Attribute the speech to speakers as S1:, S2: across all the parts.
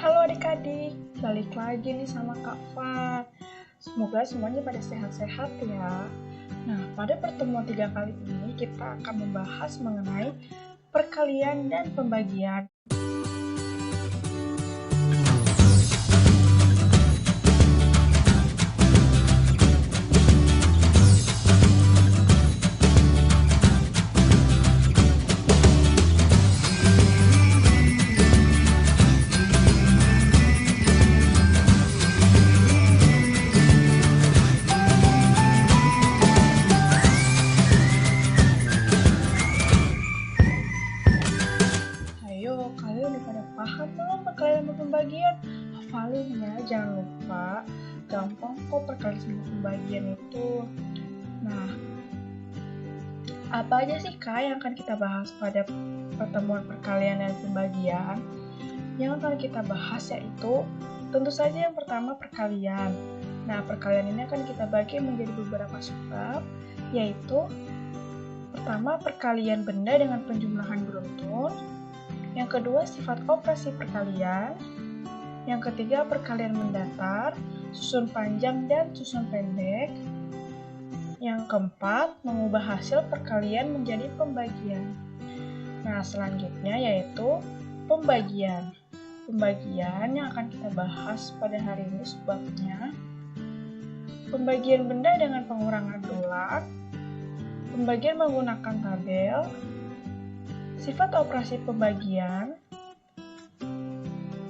S1: Halo adik-adik, balik lagi nih sama Kak Fa. Semoga semuanya pada sehat-sehat ya. Nah, pada pertemuan 3 kali ini kita akan membahas mengenai perkalian dan pembagian. Ayo, kalian udah pada paham belum perkalian dan pembagian? Hafalin ya, jangan lupa. Gampang kok perkalian sama pembagian itu. Nah, apa aja sih Kak yang akan kita bahas pada pertemuan perkalian dan pembagian? Yang akan kita bahas yaitu tentu saja yang pertama perkalian. Nah, perkalian ini akan kita bagi menjadi beberapa subbab, yaitu pertama perkalian benda dengan penjumlahan beruntun, yang kedua sifat operasi perkalian, yang ketiga perkalian mendatar, susun panjang dan susun pendek, yang keempat mengubah hasil perkalian menjadi pembagian. Nah, selanjutnya yaitu pembagian. Pembagian yang akan kita bahas pada hari ini sebabnya pembagian benda dengan pengurangan bulat, pembagian menggunakan tabel, sifat operasi pembagian,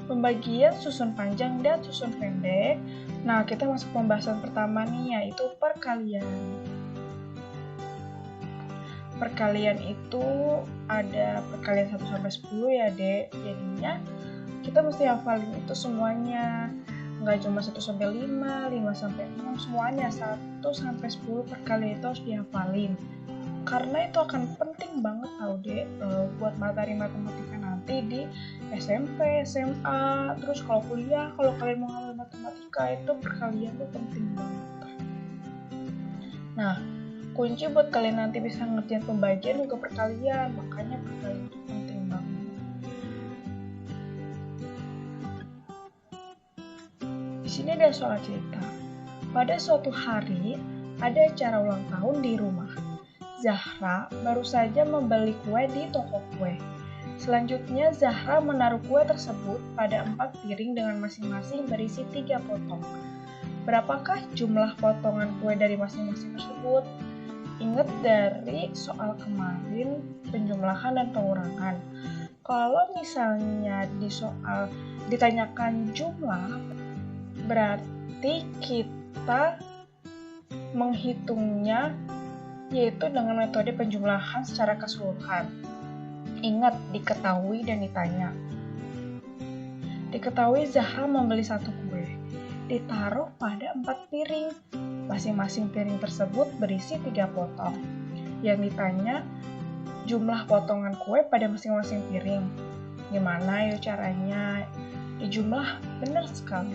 S1: pembagian susun panjang dan susun pendek. Nah, kita masuk pembahasan pertama nih, yaitu perkalian. Perkalian itu ada perkalian 1-10 ya, Dek. Jadinya kita mesti hafalin itu semuanya. Nggak cuma 1-5, 5-6, semuanya 1-10 perkalian itu harus dihafalin. Karena itu akan penting banget tau Dek, buat materi matematika nanti di SMP, SMA, terus kalau kuliah, kalau kalian mau ngambil matematika itu perkalian tuh penting banget. Nah, kunci buat kalian nanti bisa ngerjain pembagian juga perkalian, makanya perkalian itu penting banget. Di sini ada soal cerita. Pada suatu hari, ada acara ulang tahun di rumah. Zahra baru saja membeli kue di toko kue. Selanjutnya, Zahra menaruh kue tersebut pada 4 piring dengan masing-masing berisi 3 potong. Berapakah jumlah potongan kue dari masing-masing tersebut? Ingat dari soal kemarin, penjumlahan dan pengurangan. Kalau misalnya di soal ditanyakan jumlah, berarti kita menghitungnya yaitu dengan metode penjumlahan secara keseluruhan. Ingat, diketahui dan ditanya. Diketahui Zahra membeli 1 kue, ditaruh pada 4 piring. Masing-masing piring tersebut berisi 3 potong. Yang ditanya, jumlah potongan kue pada masing-masing piring. Gimana yuk caranya? Dijumlah, benar sekali.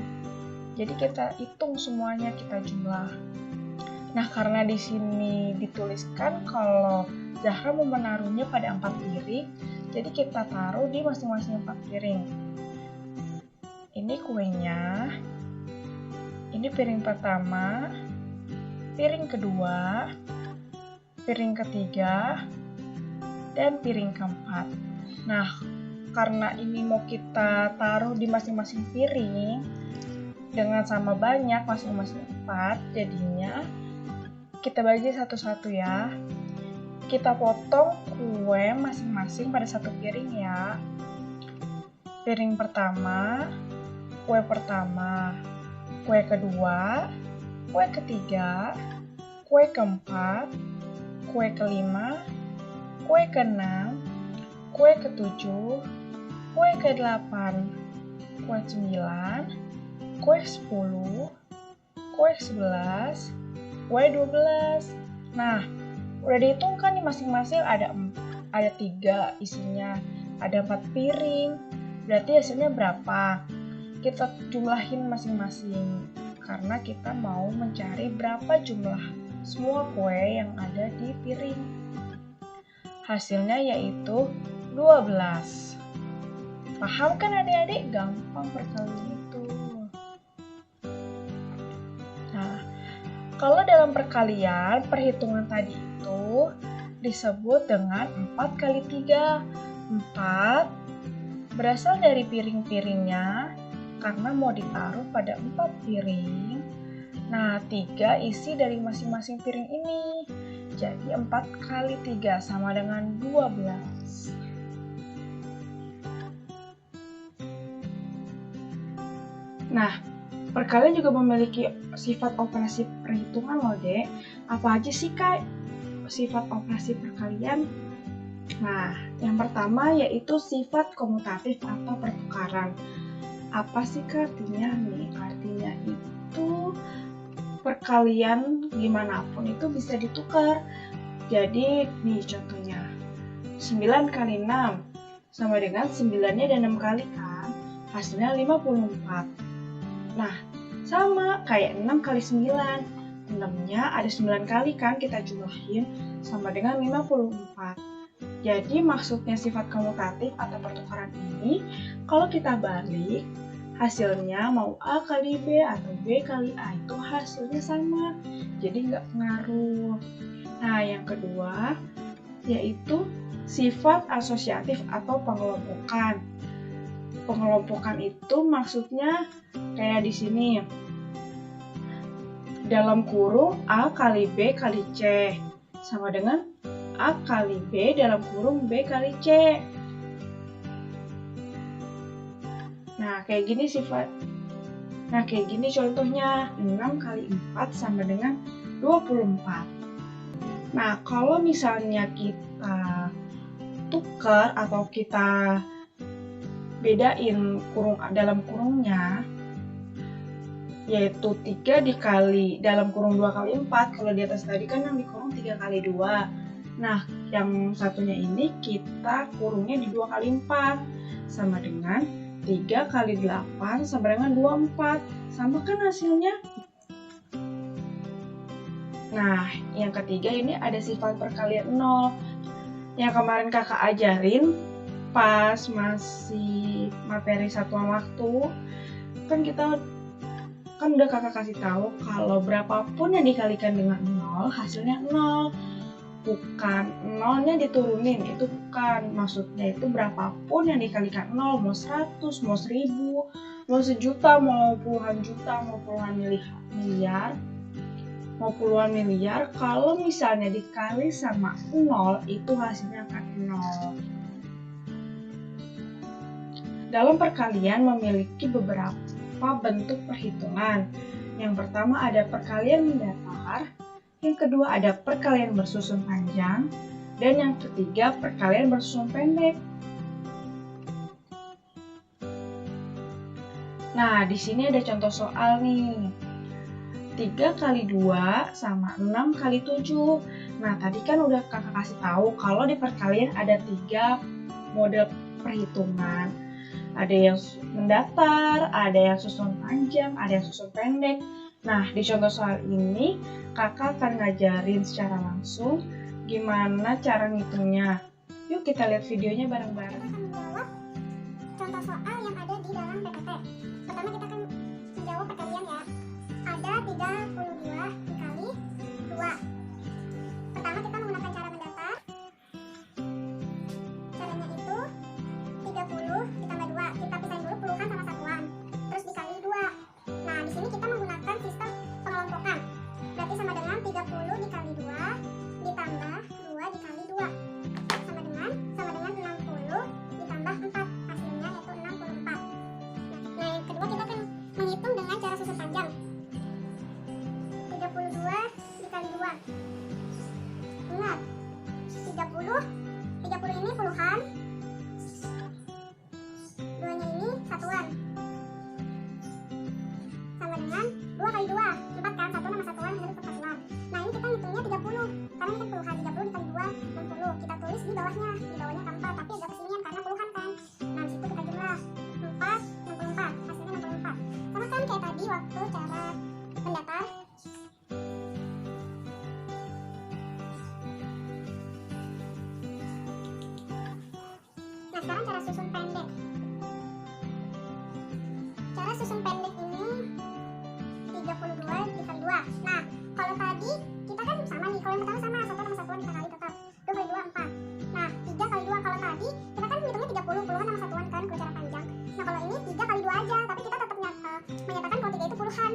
S1: Jadi kita hitung semuanya, kita jumlah. Nah, karena di sini dituliskan kalau Zahra mau menaruhnya pada 4 piring, jadi kita taruh di masing-masing 4 piring. Ini kuenya, ini piring pertama, piring kedua, piring ketiga, dan piring keempat. Nah, karena ini mau kita taruh di masing-masing piring dengan sama banyak masing-masing 4, jadinya kita bagi satu-satu ya. Kita potong kue masing-masing pada 1 piring ya. Piring pertama, kue pertama, kue kedua, kue ketiga, kue keempat, kue kelima, kue keenam, kue ketujuh, kue ke-8, kue 9, kue 10, kue 11, kue 12. Nah, udah dihitung kan nih masing-masing ada 3 isinya, ada 4 piring. Berarti hasilnya berapa? Kita jumlahin masing-masing karena kita mau mencari berapa jumlah semua kue yang ada di piring. Hasilnya yaitu 12. Paham kan adik-adik? Gampang perkalian itu. Nah, kalau dalam perkalian, perhitungan tadi itu disebut dengan 4 kali 3. 4 berasal dari piring-piringnya karena mau ditaruh pada 4 piring. Nah, 3 isi dari masing-masing piring ini. Jadi 4 kali 3 sama dengan 12. Nah, perkalian juga memiliki sifat operasi perhitungan loh, Dek. Apa aja sih, Kak, sifat operasi perkalian? Nah, yang pertama yaitu sifat komutatif atau pertukaran. Apa sih Kak artinya nih? Artinya itu perkalian gimana pun itu bisa ditukar. Jadi nih contohnya, 9 kali 6 sama dengan 9-nya ada 6 kali kan? Hasilnya 54. Nah, sama kayak 6 kali 9. 6-nya ada 9 kali kan kita jumlahin sama dengan 54. Jadi maksudnya sifat komutatif atau pertukaran ini, kalau kita balik, hasilnya mau A kali B atau B kali A itu hasilnya sama. Jadi nggak pengaruh. Nah, yang kedua, yaitu sifat asosiatif atau pengelompokan. Pengelompokan itu maksudnya kayak di sini. Dalam kurung A kali B kali C sama dengan A kali B dalam kurung B kali C. Nah, kayak gini sifat. Nah, kayak gini contohnya 6 kali 4 sama dengan 24. Nah, kalau misalnya kita tukar atau kita bedain dalam kurungnya, yaitu 3 dikali dalam kurung 2 kali 4. Kalau di atas tadi kan yang dikurung 3 kali 2. Nah, yang satunya ini kita kurungnya di 2 kali 4. Sama dengan 3 kali 8 sama dengan 24. Sama kan hasilnya? Nah, yang ketiga ini ada sifat perkalian 0. Yang kemarin kakak ajarin pas masih materi satuan waktu, kan kita udah kakak kasih tahu kalau berapapun yang dikalikan dengan 0 hasilnya 0. Bukan 0-nya diturunin, itu bukan. Maksudnya itu berapapun yang dikalikan 0, mau 100, mau 1000, mau sejuta, mau puluhan juta, mau puluhan miliar, mau puluhan miliar, kalau misalnya dikali sama 0, itu hasilnya akan 0. Dalam perkalian memiliki beberapa bentuk perhitungan. Yang pertama ada perkalian mendatar, yang kedua ada perkalian bersusun panjang, dan yang ketiga perkalian bersusun pendek. Nah, di sini ada contoh soal nih. 3 kali 2 sama 6 kali 7. Nah, tadi kan udah kakak kasih tahu kalau di perkalian ada 3 model perhitungan. Ada yang mendatar, ada yang susun panjang, ada yang susun pendek. Nah, di contoh soal ini, kakak akan ngajarin secara langsung gimana cara ngitungnya. Yuk kita lihat videonya bareng-bareng.
S2: Kita akan menjawab contoh soal yang ada di dalam PPT. Pertama kita akan menjawab perkalian ya. Ada 32 dikali 2. Pertama kita menggunakan cara mendatar. Caranya itu 30 ditambah 2. Kita pisahin dulu puluhan sama satuan. Terus dikali 2. Nah, di sini kita menggunakan sistem pengelompokan. Berarti sama dengan 30 dikali 2 ditambah 2 dikali 2. Sama dengan 60 ditambah 4. Hasilnya yaitu 64. Nah, yang kedua kita akan menghitung dengan cara susun panjang. 32 dikali 2. Ingat, 30 ini puluhan. 2-nya ini satuan. Sama dengan 2 kali 2. 4 kan, satuan sama satuan harus satuan. Nah, ini kita ngitungnya 30. Karena ini kan puluhan, 30 dikali 2, 60. Kita tulis di bawahnya. Di bawahnya kan 4, tapi agak kesinian karena puluhan kan. Nah, disitu kita jumlah. 4, 64. Hasilnya 64. Sama kan kayak tadi waktu cara mendatar. Nah, sekarang cara susun pendek. sementara susun pendek ini 32 dikali 2. Nah, kalau tadi kita kan sama nih, kalau yang pertama sama, satuan sama satuan kita kali tetap 2 kali 2, 4. Nah, 3 kali 2, kalau tadi kita kan hitungnya 30, puluhan sama satuan kan kalau cara panjang. Nah, kalau ini 3 kali 2 aja, tapi kita tetap menyatakan kalau 3 itu puluhan.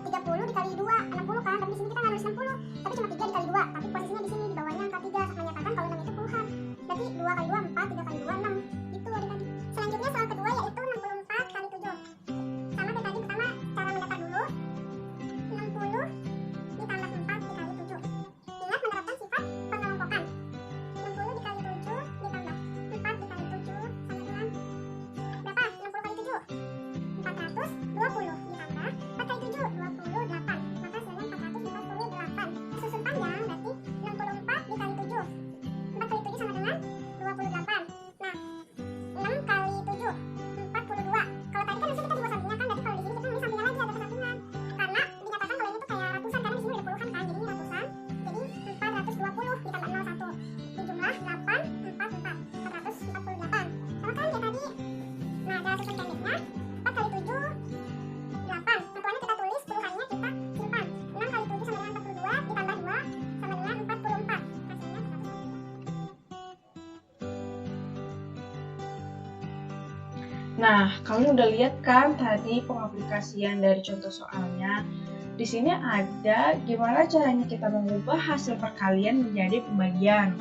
S2: 30 dikali 2, 60 kan, tapi di sini kita nggak nulis 60, tapi cuma 3 dikali 2, tapi posisinya di sini di bawahnya angka 3, menyatakan kalau 6 itu puluhan. Berarti 2 kali 2, 4, 3 kali 2, 6. Itu adik-adik. Selanjutnya soal kedua yaitu 64 kali 7. Sama kayak tadi, pertama cara mendatar dulu. 60 ditambah 4 dikali 7. Ingat menerapkan sifat pengelompokan. 60 dikali 7 ditambah 4 dikali 7 sama dengan berapa? 60 kali 7 420 ditambah 4 kali 7 28. Maka hasilnya 448. Susun panjang berarti 64 dikali 7. 4 kali 7 sama dengan 28. Nah, 6 kali 7 42. Kalau tadi kan kita dibuat sampingnya kan, berarti kalau di sini kita nulis sampingnya lagi ada kesampingan. Karena dinyatakan kalau ini tuh kayak ratusan, karena di sini udah puluhan kan, jadi ini ratusan. Jadi 420 ditambah 01. Dijumlah 8, 4, 4. 448. Sama kan kayak tadi. Nah, cara susun pendeknya 4 kali 7 8. Satuannya kita tulis, puluhannya kita simpan. 6 kali 7 sama dengan 42 ditambah 2 sama dengan 44. Hasilnya 144.
S1: Nah, kalian udah lihat kan tadi pengaplikasian dari contoh soalnya. Di sini ada gimana caranya kita mengubah hasil perkalian menjadi pembagian.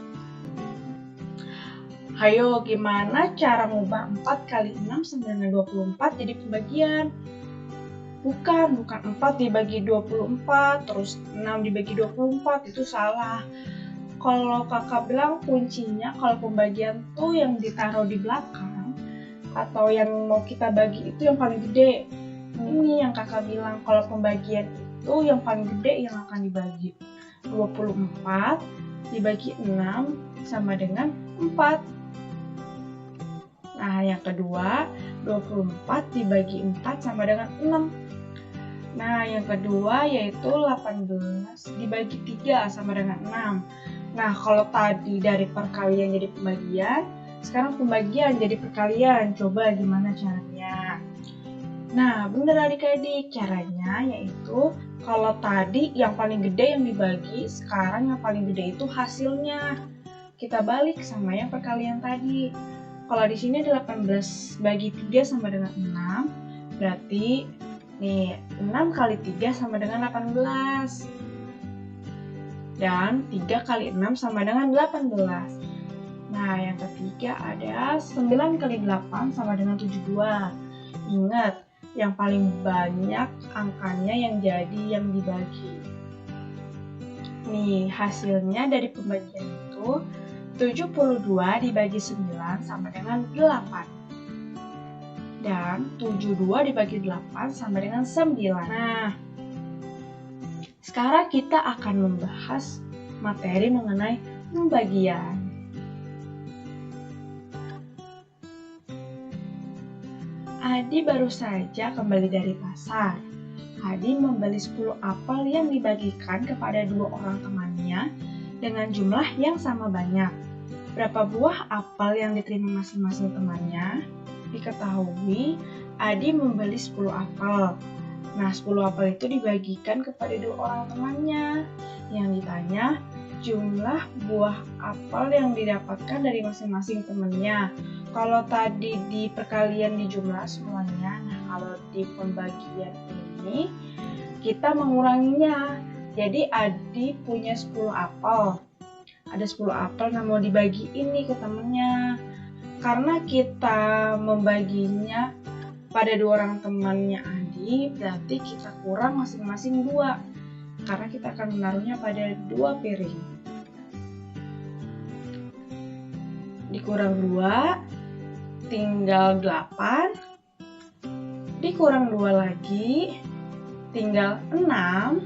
S1: Hayo, gimana cara mengubah 4 kali 6 sama dengan 24 jadi pembagian? Bukan 4 dibagi 24, terus 6 dibagi 24, itu salah. Kalau kakak bilang kuncinya kalau pembagian tuh yang ditaruh di belakang atau yang mau kita bagi itu yang paling gede. Ini yang kakak bilang, kalau pembagian itu yang paling gede yang akan dibagi. 24 dibagi 6 sama dengan 4. Nah, yang kedua, 24 dibagi 4 sama dengan 6. Nah, yang kedua yaitu 18 dibagi 3 sama dengan 6. Nah, kalau tadi dari perkalian jadi pembagian, sekarang pembagian jadi perkalian. Coba gimana caranya? Nah, bener adik-adik, caranya yaitu kalau tadi yang paling gede yang dibagi, sekarang yang paling gede itu hasilnya. Kita balik sama yang perkalian tadi. Kalau di sini 18 bagi 3 sama dengan 6, berarti nih 6 kali 3 sama dengan 18. Dan 3 kali 6 sama dengan 18. Nah, yang ketiga ada 9 kali 8 sama dengan 72. Ingat, yang paling banyak angkanya yang jadi yang dibagi. Nih, hasilnya dari pembagian itu 72 dibagi 9 sama dengan 8. Dan 72 dibagi 8 sama dengan 9. Nah, sekarang kita akan membahas materi mengenai pembagian. Adi baru saja kembali dari pasar. Adi membeli 10 apel yang dibagikan kepada 2 orang temannya dengan jumlah yang sama banyak. Berapa buah apel yang diterima masing-masing temannya? Diketahui Adi membeli 10 apel. Nah, 10 apel itu dibagikan kepada 2 orang temannya. Yang ditanya, jumlah buah apel yang didapatkan dari masing-masing temannya. Kalau tadi di perkalian di jumlah semuanya, nah kalau di pembagian ini kita menguranginya. Jadi Adi punya 10 apel. Ada 10 apel, nah mau dibagi ini ke temennya. Karena kita membaginya pada 2 orang temannya Adi, berarti kita kurang masing-masing 2. Karena kita akan menaruhnya pada 2 piring. Dikurang 2. Tinggal 8, dikurang 2 lagi, tinggal 6,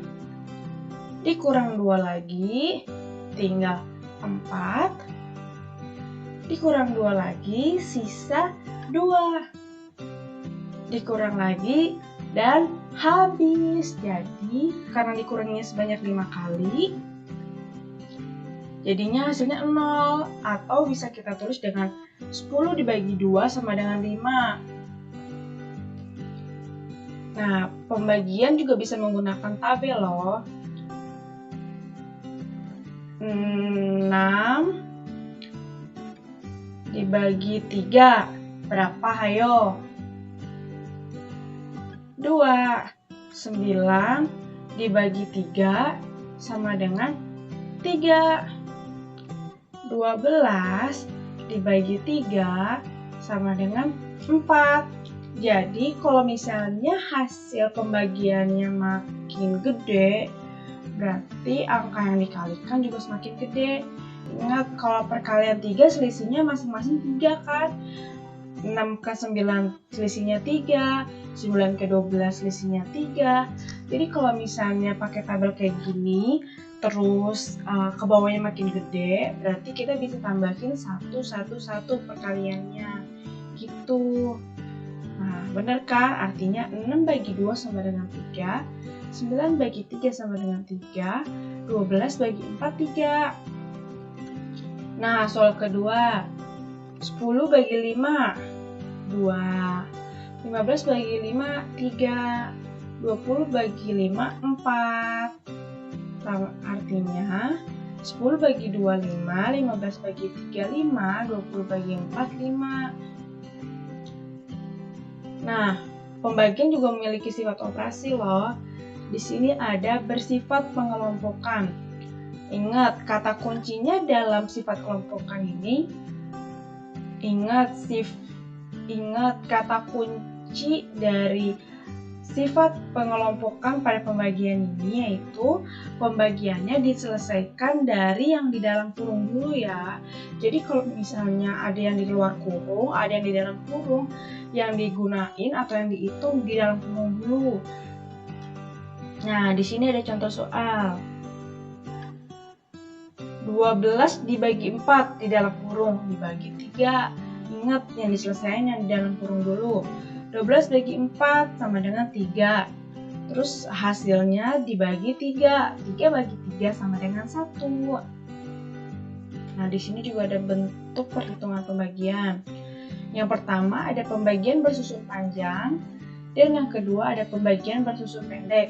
S1: dikurang 2 lagi, tinggal 4, dikurang 2 lagi, sisa 2, dikurang lagi, dan habis. Jadi, karena dikuranginya sebanyak 5 kali, jadinya hasilnya 0, atau bisa kita tulis dengan 10 dibagi 2 sama dengan 5. Nah, pembagian juga bisa menggunakan tabel loh. 6 dibagi 3, berapa hayo? 2. 9 dibagi 3 sama dengan 3. 12 dibagi 3 sama dengan 4. Jadi kalau misalnya hasil pembagiannya makin gede, berarti angka yang dikalikan juga semakin gede. Ingat, kalau perkalian 3 selisihnya masing-masing 3 kan? 6 ke 9 selisihnya 3, 9 ke 12 selisihnya 3. Jadi kalau misalnya pakai tabel kayak gini, terus ke bawahnya makin gede, berarti kita bisa tambahin 1 perkaliannya. Gitu. Nah, bener kan? Artinya 6 bagi 2 sama dengan 3, 9 bagi 3 sama dengan 3, 12 bagi 4, 3. Nah, soal kedua, 10 bagi 5, 2, 15 bagi 5, 3, 20 bagi 5, 4. Artinya, 10 bagi 2, 5, 15 bagi 3, 5, 20 bagi 4, 5. Nah, pembagian juga memiliki sifat operasi loh. Di sini ada bersifat pengelompokan. Ingat, kata kuncinya dalam sifat kelompokan ini, ingat kata kunci dari sifat pengelompokan pada pembagian ini yaitu pembagiannya diselesaikan dari yang di dalam kurung dulu ya. Jadi kalau misalnya ada yang di luar kurung, ada yang di dalam kurung, yang digunain atau yang dihitung di dalam kurung dulu. Nah, di sini ada contoh soal. 12 dibagi 4 di dalam kurung dibagi 3. Ingat, yang diselesaikan yang di dalam kurung dulu. 12 bagi 4 sama dengan 3. Terus hasilnya dibagi 3. 3 bagi 3 sama dengan 1. Nah, di sini juga ada bentuk perhitungan pembagian. Yang pertama ada pembagian bersusun panjang, dan yang kedua ada pembagian bersusun pendek.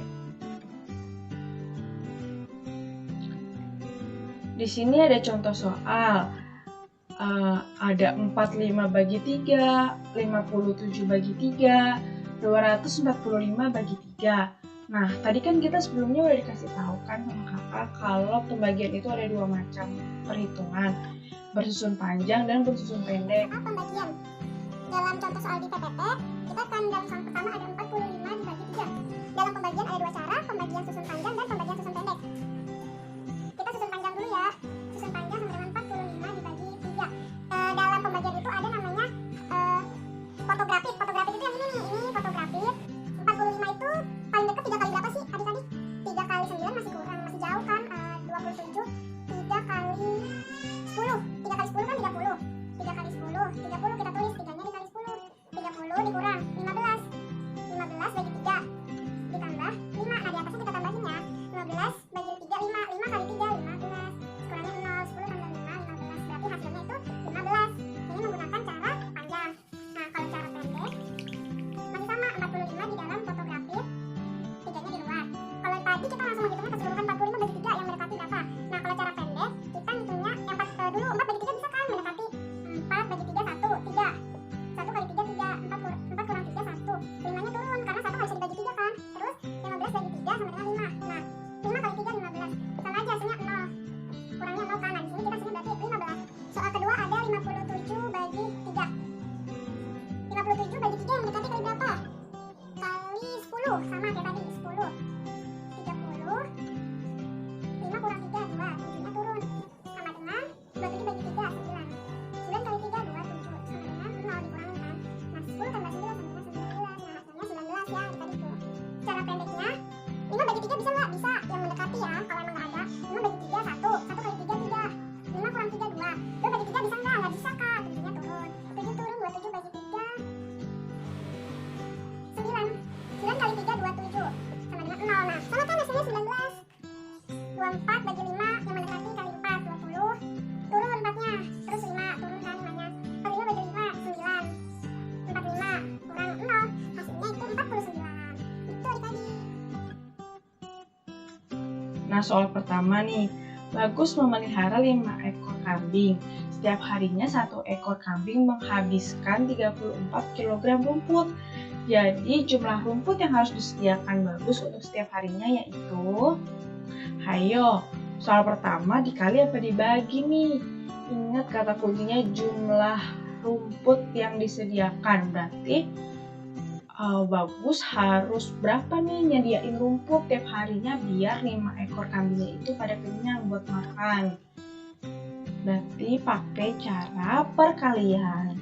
S1: Di sini ada contoh soal. Ada 45 bagi 3, 57 bagi 3, 245 bagi 3. Nah, tadi kan kita sebelumnya udah dikasih tahu kan sama kakak kalau pembagian itu ada dua macam perhitungan, bersusun panjang dan bersusun pendek.
S2: Pembagian. Dalam contoh soal di PPT, kita kan dalam soal pertama ada 45 dibagi 3. Dalam pembagian ada dua cara, pembagian susun panjang dan pembagian susun pendek. Kita susun panjang dulu ya. Susun panjang sama dengan 45 dibagi 3. Dalam pembagian itu ada namanya fotografik. Fotografik itu yang ini nih, ini fotografik. 45 itu paling dekat 3 kali berapa sih adik-adik? 3 kali 9 masih kurang, masih jauh kan? 27. 3 kali 10. 3 kali 10 kan 30. 3 kali 10, 30 kita tulis 3-nya dikali 10. 30 dikurang 15. 15 bagi 3 ditambah 5. Nah, di atasnya kita tambahin ya. 15 bagi 3, 5. 5 kali 3, 15. Kurangnya 0, 10 tambah 5, 15. Berarti hasilnya itu 15. Ini menggunakan cara panjang. Nah, kalau cara pendek masih sama, 45 di dalam fotografik, 3-nya di luar. Kalau tadi kita langsung menghitungnya keseluruhan 45 bagi 3 yang mendekati berapa. Nah, kalau cara pendek kita hitungnya yang dulu 4 bagi 3 bisa kan mendekati 4 bagi 3, 1, 3. 1 kali 3, 3. 4 kurang 3, 1. 5-nya turun karena 1 nggak bisa dibagi 3 kan. Terus 15 bagi 3 sama dengan 5. Nah, 5 kali 3, 15. Sama aja hasilnya 0. Kurangnya 0 kan. Nah, di sini kita hasilnya berarti 15. Soal kedua ada 57 bagi 3. 57 bagi 3 yang mendekati kali berapa? Kali 10. Sama kayak tadi, 10. 30. 5 kurang 3, 2. 7-nya turun. Sama dengan 27 bagi 3, 9. 9 kali 3, 27. Sama dengan 0 dikurangin kan. Nah, 10 tambah 9 sama dengan 19. Nah, hasilnya 19 ya adik-adikku. Cara pendeknya 5 bagi 3 bisa nggak? Bisa. Yang mendekati ya. Kalau emang nggak ada 5 bagi 3, 1. 1 kali 3, 3. 5 kurang 3, 2. 2 bagi 3 bisa nggak? Nggak bisa kak. 7-nya turun. 7 turun, 27 bagi 3. 9. 9 kali 3, 27.
S1: Nah, soal pertama nih, Bagus memelihara 5 ekor kambing. Setiap harinya 1 ekor kambing menghabiskan 34 kg rumput. Jadi jumlah rumput yang harus disediakan Bagus untuk setiap harinya yaitu, hayo, soal pertama dikali apa dibagi nih? Ingat kata kuncinya jumlah rumput yang disediakan, berarti Bagus harus berapa nih nyediain rumput tiap harinya biar 5 ekor kambingnya itu pada kenyang buat makan. Berarti pakai cara perkalian.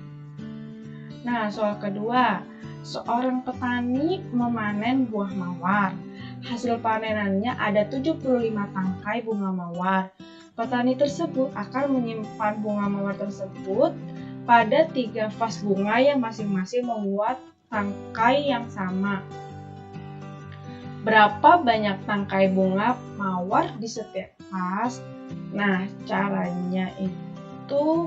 S1: Nah, soal kedua, seorang petani memanen buah mawar. Hasil panenannya ada 75 tangkai bunga mawar. Petani tersebut akan menyimpan bunga mawar tersebut pada 3 vas bunga yang masing-masing memuat tangkai yang sama. Berapa banyak tangkai bunga mawar di setiap vas? Nah, caranya itu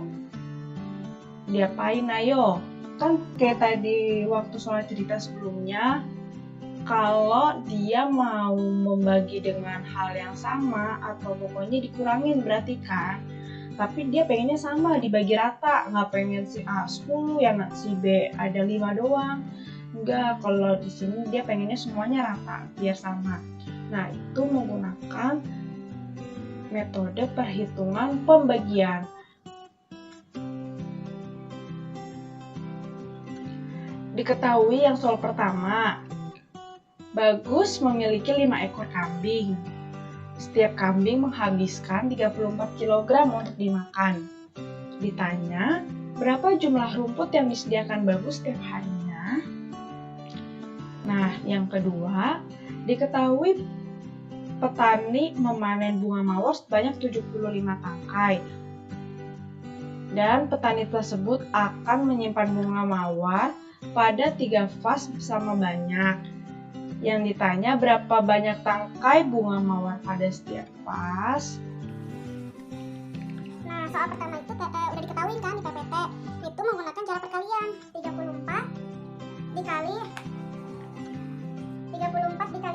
S1: diapain ayo? Kan kayak tadi waktu soal cerita sebelumnya, kalau dia mau membagi dengan hal yang sama atau pokoknya dikurangin berarti kan. Tapi dia pengennya sama, dibagi rata, nggak pengen si A 10, ya si B ada 5 doang. Enggak, kalau di sini dia pengennya semuanya rata, biar sama. Nah, itu menggunakan metode perhitungan pembagian. Diketahui yang soal pertama, Bagus memiliki 5 ekor kambing. Setiap kambing menghabiskan 34 kg untuk dimakan. Ditanya, berapa jumlah rumput yang disediakan Bagus setiap harinya? Nah, yang kedua, diketahui petani memanen bunga mawar sebanyak 75 tangkai. Dan petani tersebut akan menyimpan bunga mawar pada 3 vas sama banyak. Yang ditanya berapa banyak tangkai bunga mawar pada setiap vas?
S2: Nah, soal pertama itu udah diketahui kan di PPT. Itu menggunakan cara perkalian. 34 dikali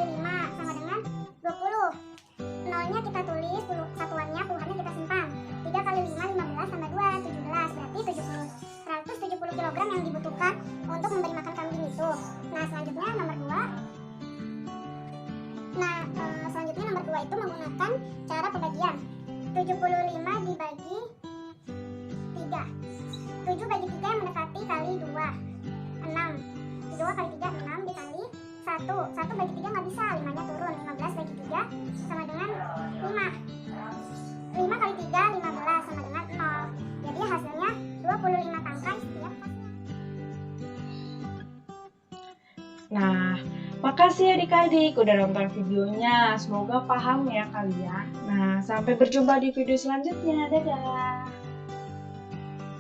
S2: 5 sama dengan 20. Nolnya kita tulis, satuannya, puluhannya kita simpan. 3 kali 5, 15 tambah 2, 17. Berarti 170 kg yang dibutuhkan untuk memberi makan kambing itu. Nah, selanjutnya nomor 2. Selanjutnya nomor 2 itu menggunakan cara pembagian. 75 dibagi 3. 7 bagi 3 yang mendekati kali 2. 6. 2 kali 3, 6 dikali 1. 1 bagi 3 nggak bisa, 5-nya turun. 15 bagi 3 sama dengan 5. 5 kali 3, 15 sama dengan 0. Jadi hasilnya 25 tangkai setiap pasnya.
S1: Nah, makasih adik-adik udah nonton videonya. Semoga paham ya kalian. Nah, sampai berjumpa di video selanjutnya. Dadah!